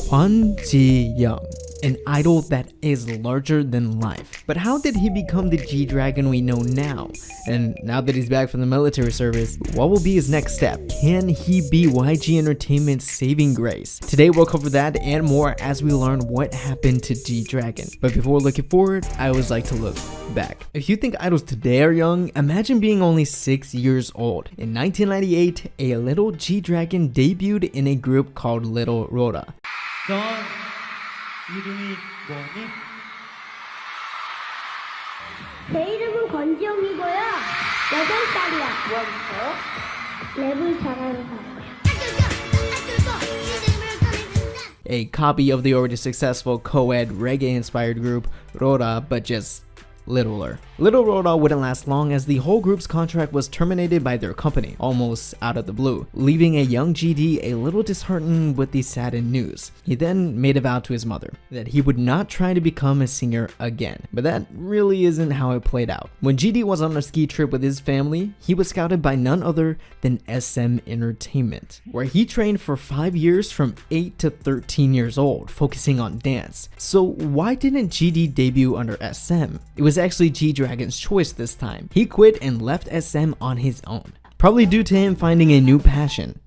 Kwon Ji-young, an idol that is larger than life. But how did he become the G-Dragon we know now? And now that he's back from the military service, what will be his next step? Can he be YG Entertainment's saving grace? Today we'll cover that and more as we learn what happened to G-Dragon. But before looking forward, I always like to look back. If you think idols today are young, imagine being only 6 years old. In 1998, a little G-Dragon debuted in a group called Little LOONA. 넌 이름이 뭐니? 제 이름은 권지영이고요. 8살이야. 뭐 하고 있어요? 랩을 잘하는 사람이야. A copy of the already successful co-ed reggae-inspired group LOONA, but just littler. Little LOONA wouldn't last long as the whole group's contract was terminated by their company, almost out of the blue, leaving a young GD a little disheartened with the saddened news. He then made a vow to his mother that he would not try to become a singer again, but that really isn't how it played out. When GD was on a ski trip with his family, he was scouted by none other than SM Entertainment, where he trained for 5 years from 8 to 13 years old, focusing on dance. So why didn't GD debut under SM? It was actually G-Dragon's choice this time. He quit and left SM on his own, probably due to him finding a new passion.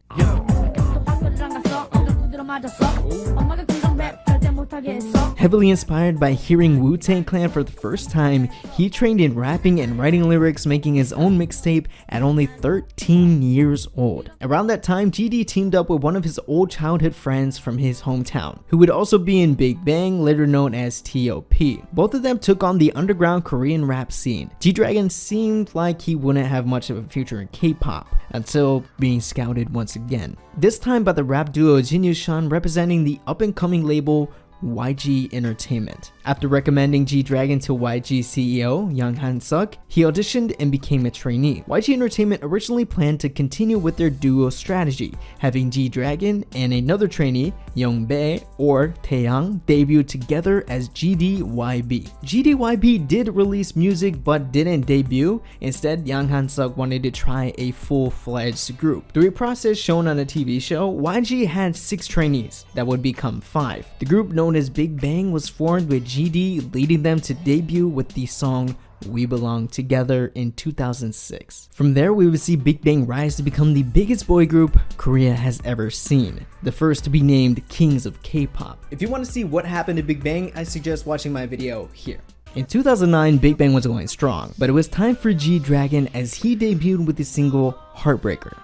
Heavily inspired by hearing Wu-Tang Clan for the first time, he trained in rapping and writing lyrics, making his own mixtape at only 13 years old. Around that time, GD teamed up with one of his old childhood friends from his hometown, who would also be in Big Bang, later known as T.O.P. Both of them took on the underground Korean rap scene. G-Dragon seemed like he wouldn't have much of a future in K-pop, until being scouted once again. This time by the rap duo Jin Shan, representing the up-and-coming label YG Entertainment. After recommending G-Dragon to YG CEO Young Han-suk, he auditioned and became a trainee. YG Entertainment originally planned to continue with their duo strategy, having G-Dragon and another trainee, Young-bae or Taeyang, debut together as GDYB. GDYB did release music but didn't debut. Instead, Young Han-suk wanted to try a full-fledged group. Through a process shown on a TV show, YG had 6 trainees that would become 5. The group known as Big Bang was formed with GD leading them to debut with the song We Belong Together in 2006. From there, we would see Big Bang rise to become the biggest boy group Korea has ever seen, the first to be named Kings of K-pop. If you want to see what happened to Big Bang, I suggest watching my video here. In 2009, Big Bang was going strong, but it was time for G-Dragon as he debuted with the single Heartbreaker.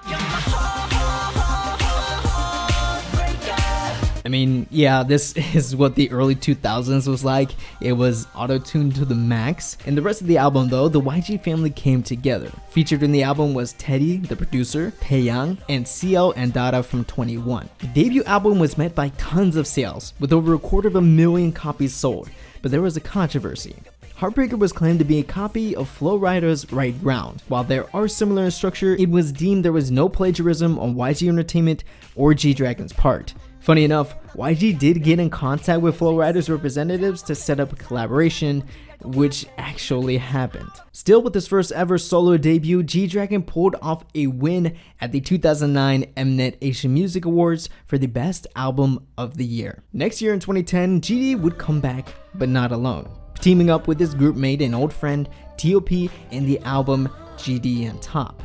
I mean, yeah, this is what the early 2000s was like. It was auto-tuned to the max. In the rest of the album though, the YG family came together. Featured in the album was Teddy, the producer, Taeyang, and CL and Dada from 21. The debut album was met by tons of sales, with over 250,000 copies sold, but there was a controversy. Heartbreaker was claimed to be a copy of Flo Rida's Right Round. While there are similar in structure, it was deemed there was no plagiarism on YG Entertainment or G-Dragon's part. Funny enough, YG did get in contact with Flo Rida's representatives to set up a collaboration, which actually happened. Still, with his first ever solo debut, G-Dragon pulled off a win at the 2009 Mnet Asian Music Awards for the Best Album of the Year. Next year in 2010, GD would come back, but not alone, teaming up with his group mate and old friend T.O.P. in the album GD on Top.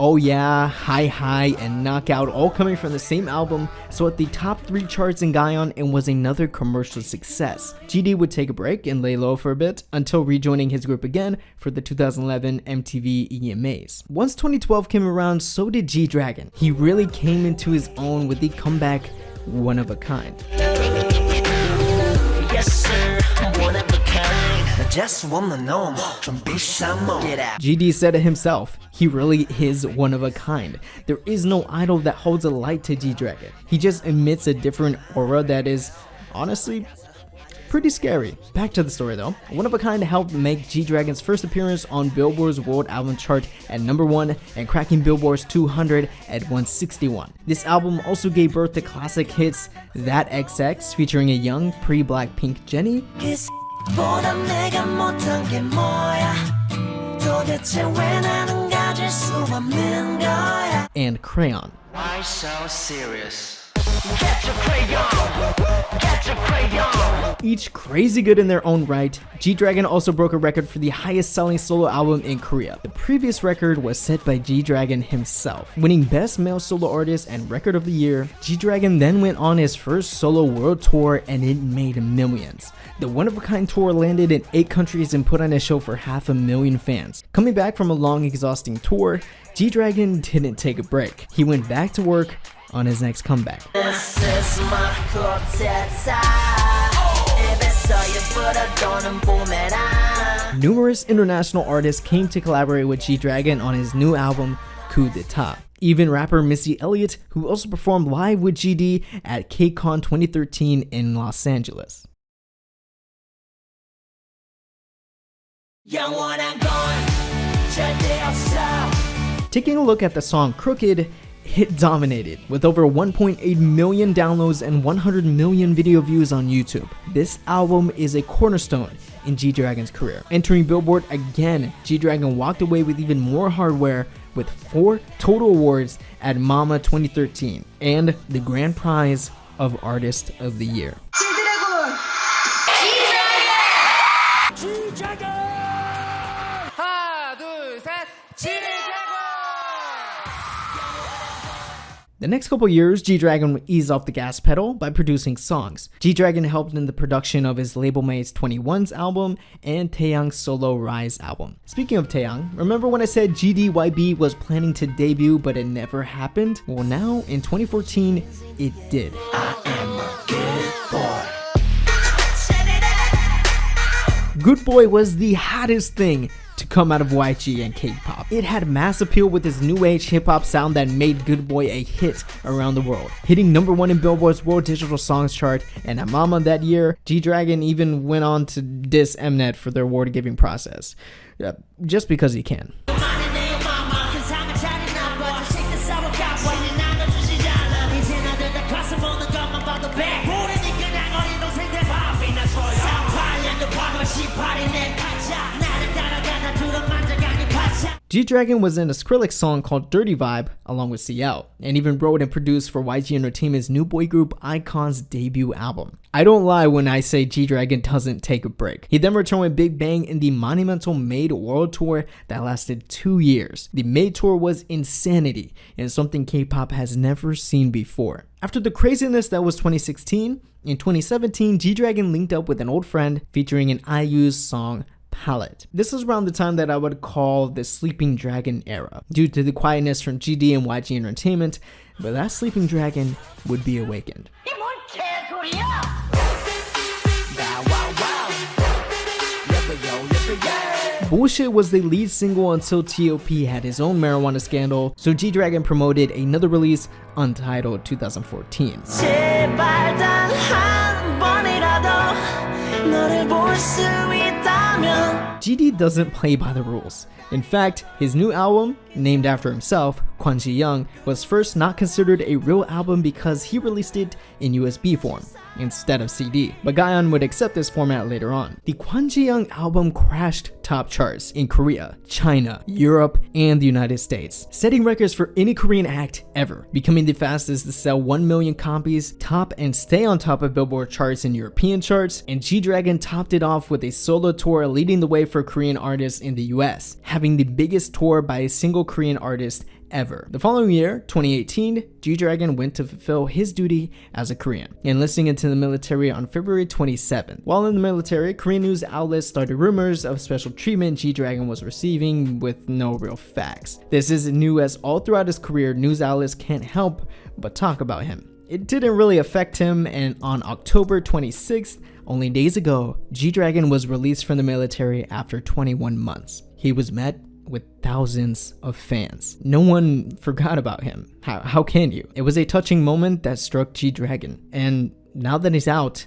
Oh Yeah, Hi Hi, and Knockout all coming from the same album, so at the top 3 charts in Gaon and was another commercial success. GD would take a break and lay low for a bit until rejoining his group again for the 2011 MTV EMAs. Once 2012 came around, so did G-Dragon. He really came into his own with the comeback One of a Kind. Yes, sir. One of a kind. Just wanna know GD said it himself, he really is one of a kind. There is no idol that holds a light to G-Dragon. He just emits a different aura that is, honestly, pretty scary. Back to the story though. One of a Kind helped make G-Dragon's first appearance on Billboard's World Album Chart at #1 and cracking Billboard's 200 at 161. This album also gave birth to classic hits That XX featuring a young pre-Blackpink Jennie, and Crayon. Why so serious? Get your crayon! Get your crayon! Each crazy good in their own right, G-Dragon also broke a record for the highest selling solo album in Korea. The previous record was set by G-Dragon himself. Winning Best Male Solo Artist and Record of the Year, G-Dragon then went on his first solo world tour and it made millions. The one-of-a-kind tour landed in 8 countries and put on a show for 500,000 fans. Coming back from a long, exhausting tour, G-Dragon didn't take a break. He went back to work on his next comeback. Numerous international artists came to collaborate with G-Dragon on his new album, Coup d'etat. Even rapper Missy Elliott, who also performed live with GD at KCON 2013 in Los Angeles. Taking a look at the song Crooked, it dominated, with over 1.8 million downloads and 100 million video views on YouTube. This album is a cornerstone in G-Dragon's career. Entering Billboard again, G-Dragon walked away with even more hardware with 4 total awards at MAMA 2013 and the grand prize of Artist of the Year. The next couple years, G-Dragon would ease off the gas pedal by producing songs. G-Dragon helped in the production of his label mates 21's album and Taeyang's solo Rise album. Speaking of Taeyang, remember when I said GDYB was planning to debut but it never happened? Well, now in 2014, it did. I am a good boy. Good Boy was the hottest thing to come out of YG and K-pop. It had mass appeal with its new age hip-hop sound that made Good Boy a hit around the world, hitting #1 in Billboard's World Digital Songs chart, and at MAMA that year, G-Dragon even went on to diss Mnet for their award-giving process. Just because he can. G-Dragon was in a Skrillex song called Dirty Vibe along with CL, and even wrote and produced for YG Entertainment's new boy group iKON's debut album. I don't lie when I say G-Dragon doesn't take a break. He then returned with Big Bang in the monumental Made World Tour that lasted 2 years. The Made Tour was insanity and something K-pop has never seen before. After the craziness that was 2016, in 2017, G-Dragon linked up with an old friend featuring an IU's song Palette. This is around the time that I would call the Sleeping Dragon era, due to the quietness from GD and YG Entertainment, but that Sleeping Dragon would be awakened. Bullshit was the lead single until T.O.P. had his own marijuana scandal, so G-Dragon promoted another release, Untitled 2014. GD doesn't play by the rules. In fact, his new album, named after himself, Kwanji Young, was first not considered a real album because he released it in USB form instead of CD, but Gaon would accept this format later on. The Kwanji Young album crashed top charts in Korea, China, Europe, and the United States, setting records for any Korean act ever, becoming the fastest to sell 1 million copies, top and stay on top of Billboard charts and European charts, and G-Dragon topped it off with a solo tour leading the way for Korean artists in the US, having the biggest tour by a single Korean artist ever. The following year, 2018, G-Dragon went to fulfill his duty as a Korean, enlisting into the military on February 27th. While in the military, Korean news outlets started rumors of special treatment G-Dragon was receiving with no real facts. This isn't new, as all throughout his career, news outlets can't help but talk about him. It didn't really affect him, and on October 26th, only days ago, G-Dragon was released from the military after 21 months. He was met with thousands of fans. No one forgot about him. How can you? It was a touching moment that struck G-Dragon. And now that he's out,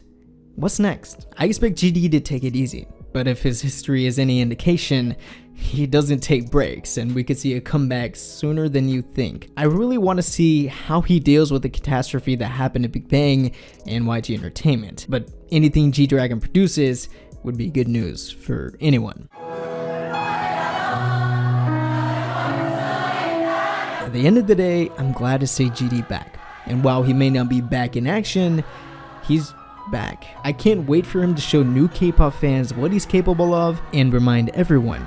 what's next? I expect GD to take it easy, but if his history is any indication, he doesn't take breaks, and we could see a comeback sooner than you think. I really want to see how he deals with the catastrophe that happened at Big Bang and YG Entertainment, but anything G-Dragon produces would be good news for anyone. At the end of the day, I'm glad to see GD back. And while he may not be back in action, he's back. I can't wait for him to show new K-pop fans what he's capable of and remind everyone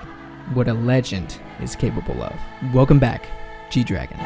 what a legend is capable of. Welcome back, G-Dragon.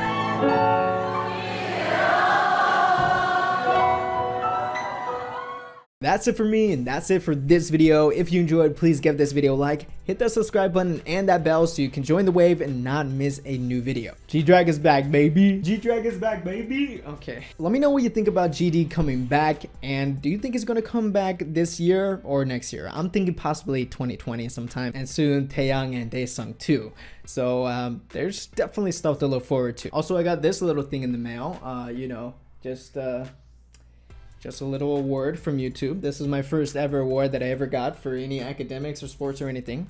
That's it for me, and that's it for this video. If you enjoyed, please give this video a like, hit that subscribe button and that bell so you can join the wave and not miss a new video. G-Dragon's back, baby. G-Dragon's back, baby. Okay. Let me know what you think about GD coming back, and do you think he's gonna come back this year or next year? I'm thinking possibly 2020 sometime, and soon Taeyang and Daesung too. So there's definitely stuff to look forward to. Also, I got this little thing in the mail. You know, just a little award from YouTube. This is my first ever award that I ever got for any academics or sports or anything.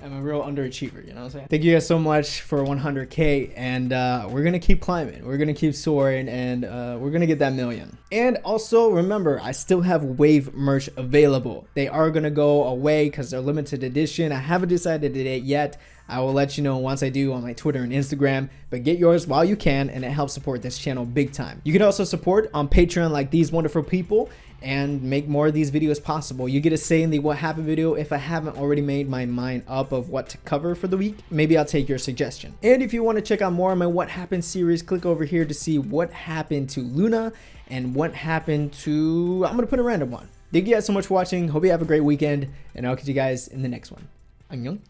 I'm a real underachiever, you know what I'm saying? Thank you guys so much for 100K, and we're gonna keep climbing. We're gonna keep soaring, and we're gonna get that million. And also remember, I still have Wave merch available. They are gonna go away because they're limited edition. I haven't decided the date yet. I will let you know once I do on my Twitter and Instagram, but get yours while you can, and it helps support this channel big time. You can also support on Patreon like these wonderful people and make more of these videos possible. You get a say in the what happened video. If I haven't already made my mind up of what to cover for the week, maybe I'll take your suggestion. And if you want to check out more of my What Happened series, click over here to see what happened to LOONA and what happened to, I'm gonna put a random one. Thank you guys so much for watching. Hope you have a great weekend, and I'll catch you guys in the next one. Annyeong.